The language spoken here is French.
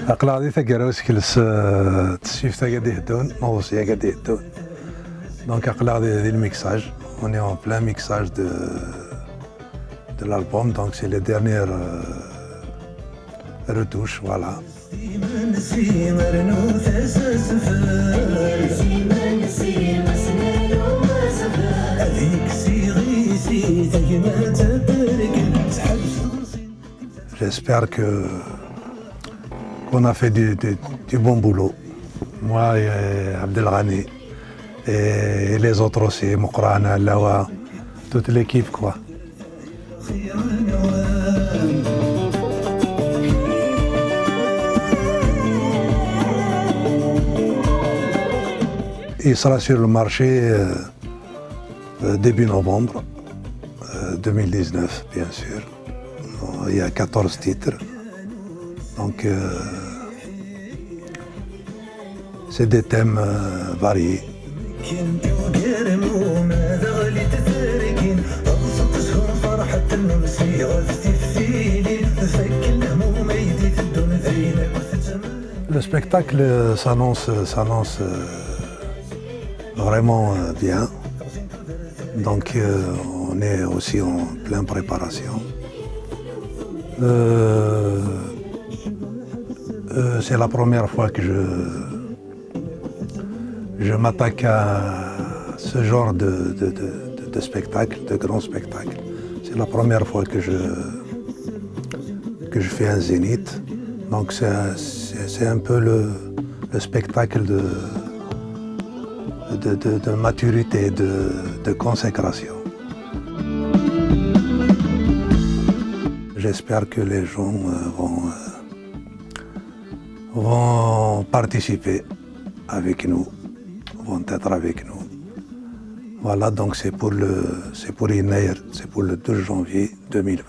أقلعدي ثقروس كلس تسيف ثقدي هدون موسيقى قدي هدون دونك أقلعدي هذه الميكساج on est en plein mixage de l'album donc c'est les dernières retouches voilà. J'espère qu'on a fait du bon boulot. Moi et Abdelghani et les autres aussi, Mokrana, Lawa, toute l'équipe quoi. Il sera sur le marché début novembre 2019, bien sûr. Il y a 14 titres. Donc, c'est des thèmes variés. Le spectacle s'annonce vraiment bien. Donc, on est aussi en pleine préparation. C'est la première fois que je m'attaque à ce genre de spectacle, de grand spectacle. C'est la première fois que je fais un zénith. Donc c'est un peu le spectacle de maturité, de consécration. J'espère que les gens vont participer avec nous, vont être avec nous. Voilà, donc c'est pour Inayer, c'est pour le 12 janvier 2020.